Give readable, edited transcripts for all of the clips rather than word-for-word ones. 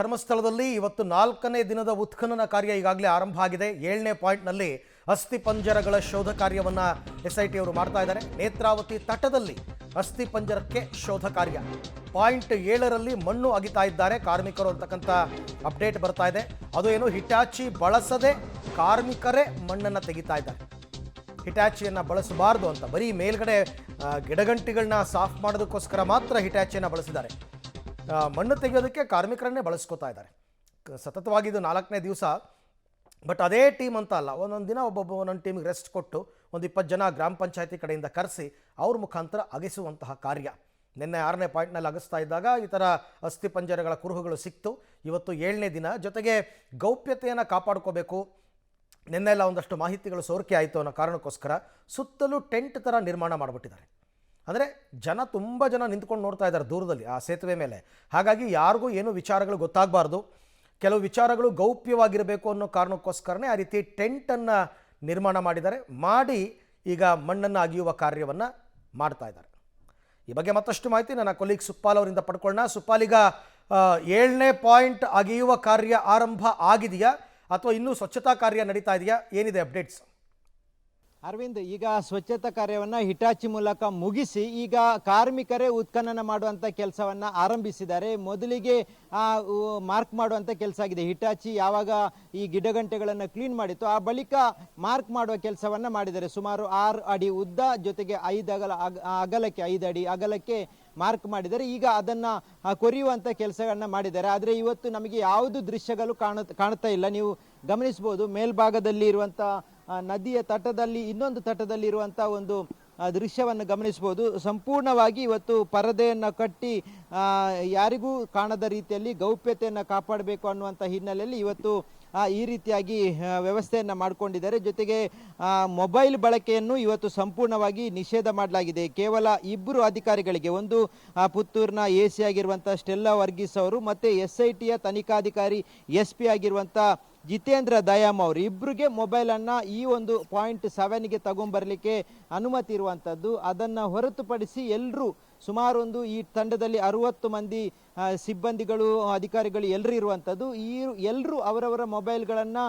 ಧರ್ಮಸ್ಥಳದಲ್ಲಿ ಇವತ್ತು 4ನೇ ದಿನದ ಉತ್ಖನನ ಕಾರ್ಯ ಈಗಾಗಲೇ ಆರಂಭ ಆಗಿದೆ. 7ನೇ ಪಾಯಿಂಟ್ನಲ್ಲಿ ಅಸ್ಥಿ ಪಂಜರಗಳ ಶೋಧ ಕಾರ್ಯವನ್ನು SIT ಅವರು ಮಾಡ್ತಾ ಇದ್ದಾರೆ. ನೇತ್ರಾವತಿ ತಟದಲ್ಲಿ ಅಸ್ಥಿ ಪಂಜರಕ್ಕೆ ಶೋಧ ಕಾರ್ಯ. ಪಾಯಿಂಟ್ 7ರಲ್ಲಿ ಮಣ್ಣು ಅಗಿತಾ ಇದ್ದಾರೆ ಕಾರ್ಮಿಕರು ಅಂತಕ್ಕಂಥ ಅಪ್ಡೇಟ್ ಬರ್ತಾ ಇದೆ. ಅದು ಏನು ಹಿಟಾಚಿ ಬಳಸದೆ ಕಾರ್ಮಿಕರೇ ಮಣ್ಣನ್ನು ತೆಗಿತಾ ಇದ್ದಾರೆ. ಹಿಟಾಚಿಯನ್ನು ಬಳಸಬಾರ್ದು ಅಂತ ಬರೀ ಮೇಲ್ಗಡೆ ಗಿಡಗಂಟಿಗಳನ್ನ ಸಾಫ್ ಮಾಡೋದಕ್ಕೋಸ್ಕರ ಮಾತ್ರ ಹಿಟಾಚಿಯನ್ನು ಬಳಸಿದ್ದಾರೆ. ಮಣ್ಣು ತೆಗೆಯೋದಕ್ಕೆ ಕಾರ್ಮಿಕರನ್ನೇ ಬಳಸ್ಕೋತಾ ಇದ್ದಾರೆ. ಸತತವಾಗಿ ಇದು 4ನೇ ದಿವಸ. ಬಟ್ ಅದೇ ಟೀಮ್ ಅಂತ ಅಲ್ಲ, ಒಂದೊಂದು ದಿನ ಒಂದೊಂದು ಟೀಮಿಗೆ ರೆಸ್ಟ್ ಕೊಟ್ಟು ಒಂದು 20 ಜನ ಗ್ರಾಮ ಪಂಚಾಯತಿ ಕಡೆಯಿಂದ ಕರೆಸಿ ಅವ್ರ ಮುಖಾಂತರ ಅಗಿಸುವಂತಹ ಕಾರ್ಯ. ನಿನ್ನೆ 6ನೇ ಪಾಯಿಂಟ್ನಲ್ಲಿ ಅಗಿಸ್ತಾ ಇದ್ದಾಗ ಈ ಥರ ಅಸ್ಥಿ ಪಂಜರಗಳ ಕುರುಹುಗಳು ಸಿಕ್ತು. ಇವತ್ತು 7ನೇ ದಿನ. ಜೊತೆಗೆ ಗೌಪ್ಯತೆಯನ್ನು ಕಾಪಾಡ್ಕೋಬೇಕು. ನಿನ್ನೆಲ್ಲ ಒಂದಷ್ಟು ಮಾಹಿತಿಗಳು ಸೋರಿಕೆ ಆಯಿತು ಅನ್ನೋ ಕಾರಣಕ್ಕೋಸ್ಕರ ಸುತ್ತಲೂ ಟೆಂಟ್ ಥರ ನಿರ್ಮಾಣ ಮಾಡಿಬಿಟ್ಟಿದ್ದಾರೆ. ಅಂದರೆ ತುಂಬ ಜನ ನಿಂತ್ಕೊಂಡು ನೋಡ್ತಾ ಇದ್ದಾರೆ ದೂರದಲ್ಲಿ ಆ ಸೇತುವೆ ಮೇಲೆ. ಹಾಗಾಗಿ ಯಾರಿಗೂ ಏನೂ ವಿಚಾರಗಳು ಗೊತ್ತಾಗಬಾರ್ದು, ಕೆಲವು ವಿಚಾರಗಳು ಗೌಪ್ಯವಾಗಿರಬೇಕು ಅನ್ನೋ ಕಾರಣಕ್ಕೋಸ್ಕರನೇ ಆ ರೀತಿ ಟೆಂಟನ್ನು ನಿರ್ಮಾಣ ಮಾಡಿದ್ದಾರೆ. ಮಾಡಿ ಈಗ ಮಣ್ಣನ್ನು ಅಗಿಯುವ ಕಾರ್ಯವನ್ನು ಮಾಡ್ತಾ ಇದ್ದಾರೆ. ಈ ಬಗ್ಗೆ ಮತ್ತಷ್ಟು ಮಾಹಿತಿ ನನ್ನ ಕೊಲೀಗ್ ಸುಪ್ಪಾಲ್ ಅವರಿಂದ ಪಡ್ಕೊಳ್ಳೋಣ. ಸುಪ್ಪಾಲ್, ಈಗ 7ನೇ ಪಾಯಿಂಟ್ ಅಗಿಯುವ ಕಾರ್ಯ ಆರಂಭ ಆಗಿದೆಯಾ ಅಥವಾ ಇನ್ನೂ ಸ್ವಚ್ಛತಾ ಕಾರ್ಯ ನಡೀತಾ ಇದೆಯಾ? ಏನಿದೆ ಅಪ್ಡೇಟ್ಸ್? ಅರವಿಂದ್, ಈಗ ಸ್ವಚ್ಛತಾ ಕಾರ್ಯವನ್ನು ಹಿಟಾಚಿ ಮೂಲಕ ಮುಗಿಸಿ ಈಗ ಕಾರ್ಮಿಕರೇ ಉತ್ಖನನ ಮಾಡುವಂಥ ಕೆಲಸವನ್ನು ಆರಂಭಿಸಿದ್ದಾರೆ. ಮೊದಲಿಗೆ ಮಾರ್ಕ್ ಮಾಡುವಂಥ ಕೆಲಸ ಆಗಿದೆ. ಹಿಟಾಚಿ ಯಾವಾಗ ಈ ಗಿಡಗಂಟೆಗಳನ್ನು ಕ್ಲೀನ್ ಮಾಡಿತ್ತು ಆ ಬಳಿಕ ಮಾರ್ಕ್ ಮಾಡುವ ಕೆಲಸವನ್ನು ಮಾಡಿದ್ದಾರೆ. ಸುಮಾರು 6 ಅಡಿ ಉದ್ದ, ಜೊತೆಗೆ 5 ಅಗಲಕ್ಕೆ 5 ಅಡಿ ಅಗಲಕ್ಕೆ ಮಾರ್ಕ್ ಮಾಡಿದ್ದಾರೆ. ಈಗ ಅದನ್ನು ಕೊರೆಯುವಂಥ ಕೆಲಸಗಳನ್ನ ಮಾಡಿದ್ದಾರೆ. ಆದರೆ ಇವತ್ತು ನಮಗೆ ಯಾವುದು ದೃಶ್ಯಗಳು ಕಾಣುತ್ತಾ ಇಲ್ಲ. ನೀವು ಗಮನಿಸ್ಬೋದು, ಮೇಲ್ಭಾಗದಲ್ಲಿ ಇರುವಂಥ ನದಿಯ ತಟದಲ್ಲಿ ಇನ್ನೊಂದು ತಟದಲ್ಲಿ ಇರುವಂಥ ಒಂದು ದೃಶ್ಯವನ್ನು ಗಮನಿಸ್ಬೋದು. ಸಂಪೂರ್ಣವಾಗಿ ಇವತ್ತು ಪರದೆಯನ್ನು ಕಟ್ಟಿ ಯಾರಿಗೂ ಕಾಣದ ರೀತಿಯಲ್ಲಿ ಗೌಪ್ಯತೆಯನ್ನು ಕಾಪಾಡಬೇಕು ಅನ್ನುವಂಥ ಹಿನ್ನೆಲೆಯಲ್ಲಿ ಇವತ್ತು ಈ ರೀತಿಯಾಗಿ ವ್ಯವಸ್ಥೆಯನ್ನು ಮಾಡಿಕೊಂಡಿದ್ದಾರೆ. ಜೊತೆಗೆ ಮೊಬೈಲ್ ಬಳಕೆಯನ್ನು ಇವತ್ತು ಸಂಪೂರ್ಣವಾಗಿ ನಿಷೇಧ ಮಾಡಲಾಗಿದೆ. ಕೇವಲ 2 ಅಧಿಕಾರಿಗಳಿಗೆ, ಒಂದು ಪುತ್ತೂರಿನ AC ಆಗಿರುವಂಥ ಸ್ಟೆಲ್ಲಾ ವರ್ಗೀಸ್ ಅವರು ಮತ್ತು SITಯ ತನಿಖಾಧಿಕಾರಿ SP ಆಗಿರುವಂಥ ಜಿತೇಂದ್ರ ದಯಾಮ್ ಅವರು, ಇಬ್ಬರಿಗೆ ಮೊಬೈಲನ್ನು ಈ ಒಂದು ಪಾಯಿಂಟ್ 7ಗೆ ತಗೊಂಬರಲಿಕ್ಕೆ ಅನುಮತಿ ಇರುವಂಥದ್ದು. ಅದನ್ನು ಹೊರತುಪಡಿಸಿ ಎಲ್ಲರೂ ಸುಮಾರು ಈ ತಂಡದಲ್ಲಿ 60 ಮಂದಿ ಸಿಬ್ಬಂದಿಗಳು, ಅಧಿಕಾರಿಗಳು ಎಲ್ಲರೂ ಇರುವಂಥದ್ದು. ಎಲ್ಲರೂ ಅವರವರ ಮೊಬೈಲ್ಗಳನ್ನು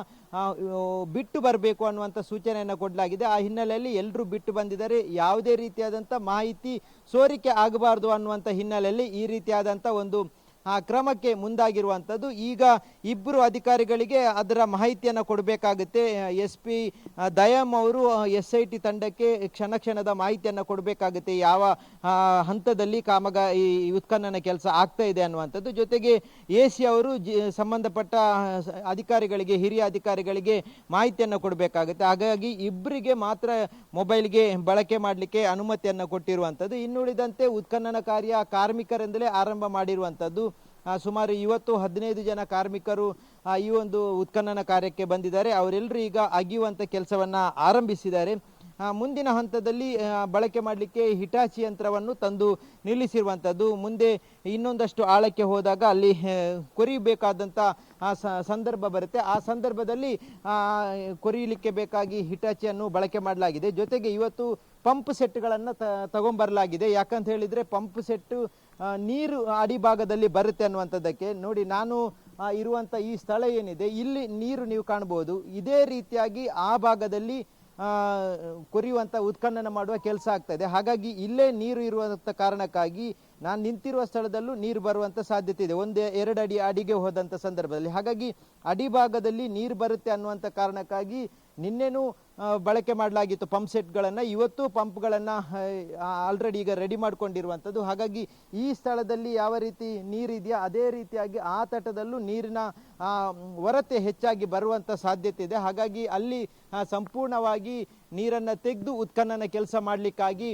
ಬಿಟ್ಟು ಬರಬೇಕು ಅನ್ನುವಂಥ ಸೂಚನೆಯನ್ನು ಕೊಡಲಾಗಿದೆ. ಆ ಹಿನ್ನೆಲೆಯಲ್ಲಿ ಎಲ್ಲರೂ ಬಿಟ್ಟು ಬಂದಿದ್ದಾರೆ. ಯಾವುದೇ ರೀತಿಯಾದಂಥ ಮಾಹಿತಿ ಸೋರಿಕೆ ಆಗಬಾರ್ದು ಅನ್ನುವಂಥ ಹಿನ್ನೆಲೆಯಲ್ಲಿ ಈ ರೀತಿಯಾದಂಥ ಒಂದು ಕ್ರಮಕ್ಕೆ ಮುಂದಾಗಿರುವಂಥದ್ದು. ಈಗ 2 ಅಧಿಕಾರಿಗಳಿಗೆ ಅದರ ಮಾಹಿತಿಯನ್ನು ಕೊಡಬೇಕಾಗುತ್ತೆ. SP ದಯಾಮ್ ಅವರು SIT ತಂಡಕ್ಕೆ ಕ್ಷಣದ ಮಾಹಿತಿಯನ್ನು ಕೊಡಬೇಕಾಗುತ್ತೆ, ಯಾವ ಹಂತದಲ್ಲಿ ಈ ಉತ್ಖನನ ಕೆಲಸ ಆಗ್ತಾ ಇದೆ ಅನ್ನುವಂಥದ್ದು. ಜೊತೆಗೆ AC ಅವರು ಸಂಬಂಧಪಟ್ಟ ಅಧಿಕಾರಿಗಳಿಗೆ, ಹಿರಿಯ ಅಧಿಕಾರಿಗಳಿಗೆ ಮಾಹಿತಿಯನ್ನು ಕೊಡಬೇಕಾಗುತ್ತೆ. ಹಾಗಾಗಿ ಇಬ್ಬರಿಗೆ ಮಾತ್ರ ಮೊಬೈಲ್ಗೆ ಬಳಕೆ ಮಾಡಲಿಕ್ಕೆ ಅನುಮತಿಯನ್ನು ಕೊಟ್ಟಿರುವಂಥದ್ದು. ಇನ್ನುಳಿದಂತೆ ಉತ್ಖನನ ಕಾರ್ಯ ಕಾರ್ಮಿಕರಿಂದಲೇ ಆರಂಭ ಮಾಡಿರುವಂಥದ್ದು. ಸುಮಾರು ಇವತ್ತು 15 ಜನ ಕಾರ್ಮಿಕರು ಈ ಒಂದು ಉತ್ಖನನ ಕಾರ್ಯಕ್ಕೆ ಬಂದಿದ್ದಾರೆ. ಅವರೆಲ್ಲರೂ ಈಗ ಅಗಿಯುವಂಥ ಕೆಲಸವನ್ನು ಆರಂಭಿಸಿದ್ದಾರೆ. ಮುಂದಿನ ಹಂತದಲ್ಲಿ ಬಳಕೆ ಮಾಡಲಿಕ್ಕೆ ಹಿಟಾಚಿ ಯಂತ್ರವನ್ನು ತಂದು ನಿಲ್ಲಿಸಿರುವಂಥದ್ದು. ಮುಂದೆ ಇನ್ನೊಂದಷ್ಟು ಆಳಕ್ಕೆ ಹೋದಾಗ ಅಲ್ಲಿ ಕೊರಿಯಬೇಕಾದಂಥ ಸಂದರ್ಭ ಬರುತ್ತೆ. ಆ ಸಂದರ್ಭದಲ್ಲಿ ಕೊರಿಯಲಿಕ್ಕೆ ಬೇಕಾಗಿ ಹಿಟಾಚಿಯನ್ನು ಬಳಕೆ ಮಾಡಲಾಗಿದೆ. ಜೊತೆಗೆ ಇವತ್ತು ಪಂಪ್ ಸೆಟ್ಗಳನ್ನು ತಗೊಂಬರಲಾಗಿದೆ. ಯಾಕಂತ ಹೇಳಿದರೆ ಪಂಪ್ ಸೆಟ್ಟು ನೀರು ಅಡಿಭಾಗದಲ್ಲಿ ಬರುತ್ತೆ ಅನ್ನುವಂಥದ್ದಕ್ಕೆ. ನೋಡಿ, ನಾನು ಇರುವಂಥ ಈ ಸ್ಥಳ ಏನಿದೆ, ಇಲ್ಲಿ ನೀರು ನೀವು ಕಾಣ್ಬೋದು. ಇದೇ ರೀತಿಯಾಗಿ ಆ ಭಾಗದಲ್ಲಿ ಕೊರೆಯುವಂಥ ಉತ್ಖನನ ಮಾಡುವ ಕೆಲಸ ಆಗ್ತಾ ಇದೆ. ಹಾಗಾಗಿ ಇಲ್ಲೇ ನೀರು ಇರುವಂಥ ಕಾರಣಕ್ಕಾಗಿ ನಾನು ನಿಂತಿರುವ ಸ್ಥಳದಲ್ಲೂ ನೀರು ಬರುವಂಥ ಸಾಧ್ಯತೆ ಇದೆ, 1-2 ಅಡಿ ಅಡಿಗೆ ಹೋದಂಥ ಸಂದರ್ಭದಲ್ಲಿ. ಹಾಗಾಗಿ ಅಡಿಭಾಗದಲ್ಲಿ ನೀರು ಬರುತ್ತೆ ಅನ್ನುವಂಥ ಕಾರಣಕ್ಕಾಗಿ ನಿನ್ನೆನೂ ಬಳಕೆ ಮಾಡಲಾಗಿತ್ತು ಪಂಪ್ ಸೆಟ್ಗಳನ್ನು. ಇವತ್ತು ಪಂಪ್ಗಳನ್ನು ಆಲ್ರೆಡಿ ಈಗ ರೆಡಿ ಮಾಡ್ಕೊಂಡಿರುವಂಥದ್ದು. ಹಾಗಾಗಿ ಈ ಸ್ಥಳದಲ್ಲಿ ಯಾವ ರೀತಿ ನೀರಿದೆಯಾ ಅದೇ ರೀತಿಯಾಗಿ ಆ ತಟದಲ್ಲೂ ನೀರಿನ ಹೊರತೆ ಹೆಚ್ಚಾಗಿ ಬರುವಂಥ ಸಾಧ್ಯತೆ ಇದೆ. ಹಾಗಾಗಿ ಅಲ್ಲಿ ಸಂಪೂರ್ಣವಾಗಿ ನೀರನ್ನು ತೆಗೆದು ಉತ್ಖನನ ಕೆಲಸ ಮಾಡಲಿಕ್ಕಾಗಿ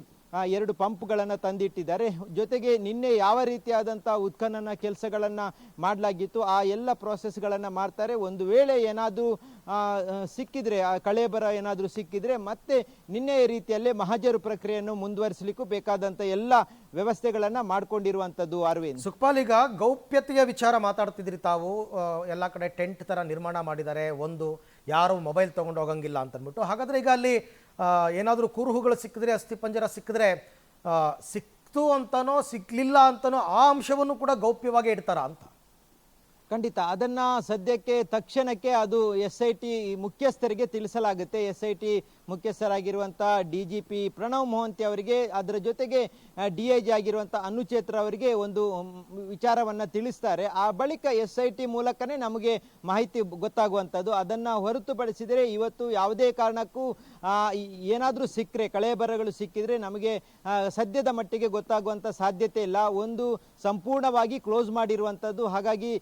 2 ಪಂಪ್ಗಳನ್ನು ತಂದಿಟ್ಟಿದ್ದಾರೆ. ಜೊತೆಗೆ ನಿನ್ನೆ ಯಾವ ರೀತಿಯಾದಂಥ ಉತ್ಖನನ ಕೆಲಸಗಳನ್ನು ಮಾಡಲಾಗಿತ್ತು ಆ ಎಲ್ಲ ಪ್ರೋಸೆಸ್ಗಳನ್ನು ಮಾಡ್ತಾರೆ. ಒಂದು ವೇಳೆ ಏನಾದರೂ ಸಿಕ್ಕಿದರೆ, ಕಳೆಬರ ಏನಾದರೂ ಸಿಕ್ಕಿದರೆ ಮತ್ತೆ ನಿನ್ನೆ ರೀತಿಯಲ್ಲೇ ಮಹಜರು ಪ್ರಕ್ರಿಯೆಯನ್ನು ಮುಂದುವರಿಸಲಿಕ್ಕೂ ಬೇಕಾದಂಥ ಎಲ್ಲ ವ್ಯವಸ್ಥೆಗಳನ್ನು ಮಾಡಿಕೊಂಡಿರುವಂಥದ್ದು. ಅರವಿಂದ್, ಸುಖಪಾಲ್, ಈಗ ಗೌಪ್ಯತೆಯ ವಿಚಾರ ಮಾತಾಡ್ತಿದ್ರಿ ತಾವು. ಎಲ್ಲ ಕಡೆ ಟೆಂಟ್ ಥರ ನಿರ್ಮಾಣ ಮಾಡಿದ್ದಾರೆ, ಒಂದು ಯಾರು ಮೊಬೈಲ್ ತೊಗೊಂಡು ಹೋಗಂಗಿಲ್ಲ ಅಂತಂದ್ಬಿಟ್ಟು. ಹಾಗಾದರೆ ಈಗ ಅಲ್ಲಿ ಏನಾದರೂ ಕುರುಹುಗಳು ಸಿಕ್ಕಿದ್ರೆ, ಅಸ್ಥಿ ಪಂಜರ ಸಿಕ್ಕಿದ್ರೆ, ಸಿಕ್ತು ಅಂತನೋ ಸಿಕ್ಕಲಿಲ್ಲ ಅಂತನೋ ಆ ಅಂಶವನ್ನು ಕೂಡ ಗೌಪ್ಯವಾಗಿ ಇಡ್ತಾರ ಅಂತ? ಖಂಡಿತ ಅದನ್ನ ಸದ್ಯಕ್ಕೆ ತಕ್ಷಣಕ್ಕೆ ಅದು SIT ಮುಖ್ಯಸ್ಥರಿಗೆ ತಿಳಿಸಲಾಗುತ್ತೆ. SIT ಮುಖ್ಯಸ್ಥರಾಗಿರುವಂಥ DGP ಪ್ರಣವ್ ಮೊಹಂತಿ ಅವರಿಗೆ, ಅದರ ಜೊತೆಗೆ DIG ಆಗಿರುವಂಥ ಅನುಚೇತ್ರ ಅವರಿಗೆ ಒಂದು ವಿಚಾರವನ್ನ ತಿಳಿಸ್ತಾರೆ. ಆ ಬಳಿಕ SIT ಮೂಲಕನೇ ನಮಗೆ ಮಾಹಿತಿ ಗೊತ್ತಾಗುವಂಥದ್ದು. ಅದನ್ನ ಹೊರತುಪಡಿಸಿದರೆ ಇವತ್ತು ಯಾವುದೇ ಕಾರಣಕ್ಕೂ ಏನಾದರೂ ಸಿಕ್ಕರೆ, ಕಳೆಬರಗಳು ಸಿಕ್ಕಿದ್ರೆ ನಮಗೆ ಸದ್ಯದ ಮಟ್ಟಿಗೆ ಗೊತ್ತಾಗುವಂಥ ಸಾಧ್ಯತೆ ಇಲ್ಲ. ಒಂದು ಸಂಪೂರ್ಣವಾಗಿ ಕ್ಲೋಸ್ ಮಾಡಿರುವಂಥದ್ದು, ಹಾಗಾಗಿ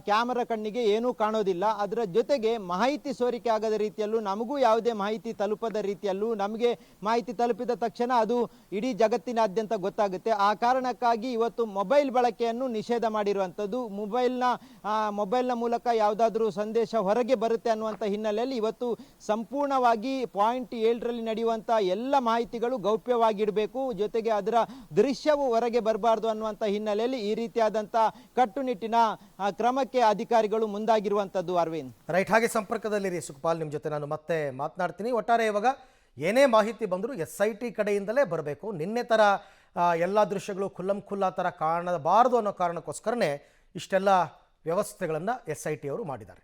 ಕ್ಯಾಮರಾ ಕಣ್ಣಿಗೆ ಏನೂ ಕಾಣೋದಿಲ್ಲ. ಅದರ ಜೊತೆಗೆ ಮಾಹಿತಿ ಸೋರಿಕೆ ಆಗದ ರೀತಿಯಲ್ಲೂ, ನಮಗೂ ಯಾವುದೇ ಮಾಹಿತಿ ತಲುಪದ ರೀತಿಯಲ್ಲೂ, ನಮಗೆ ಮಾಹಿತಿ ತಲುಪಿದ ತಕ್ಷಣ ಅದು ಇಡೀ ಜಗತ್ತಿನಾದ್ಯಂತ ಗೊತ್ತಾಗುತ್ತೆ. ಆ ಕಾರಣಕ್ಕಾಗಿ ಇವತ್ತು ಮೊಬೈಲ್ ಬಳಕೆಯನ್ನು ನಿಷೇಧ ಮಾಡಿರುವಂಥದ್ದು. ಮೊಬೈಲ್ನ ಮೂಲಕ ಯಾವುದಾದ್ರೂ ಸಂದೇಶ ಹೊರಗೆ ಬರುತ್ತೆ ಅನ್ನುವಂಥ ಹಿನ್ನೆಲೆಯಲ್ಲಿ ಇವತ್ತು ಸಂಪೂರ್ಣವಾಗಿ ಪಾಯಿಂಟ್ 7ರಲ್ಲಿ ನಡೆಯುವಂಥ ಎಲ್ಲ ಮಾಹಿತಿಗಳು ಗೌಪ್ಯವಾಗಿಡಬೇಕು, ಜೊತೆಗೆ ಅದರ ದೃಶ್ಯವು ಹೊರಗೆ ಬರಬಾರ್ದು ಅನ್ನುವಂಥ ಹಿನ್ನೆಲೆಯಲ್ಲಿ ಈ ರೀತಿಯಾದಂಥ ಕಟ್ಟುನಿಟ್ಟಿನ ಕ್ರಮಕ್ಕೆ ಅಧಿಕಾರಿಗಳು ಮುಂದಾಗಿರುವಂಥದ್ದು. ಅರವಿಂದ್, ರೈಟ್, ಹಾಗೆ ಸಂಪರ್ಕದಲ್ಲಿರಿ ಸುಖಪಾಲ್, ನಿಮ್ಮ ಜೊತೆ ನಾನು ಮತ್ತೆ ಮಾತನಾಡ್ತೀನಿ. ಒಟ್ಟಾರೆ ಇವಾಗ ಏನೇ ಮಾಹಿತಿ ಬಂದರೂ SIT ಕಡೆಯಿಂದಲೇ ಬರಬೇಕು. ನಿನ್ನೆ ಥರ ಎಲ್ಲ ದೃಶ್ಯಗಳು ಖುಲ್ಲಾ ಥರ ಕಾಣಬಾರದು ಅನ್ನೋ ಕಾರಣಕ್ಕೋಸ್ಕರನೇ ಇಷ್ಟೆಲ್ಲ ವ್ಯವಸ್ಥೆಗಳನ್ನು SIT ಅವರು ಮಾಡಿದ್ದಾರೆ.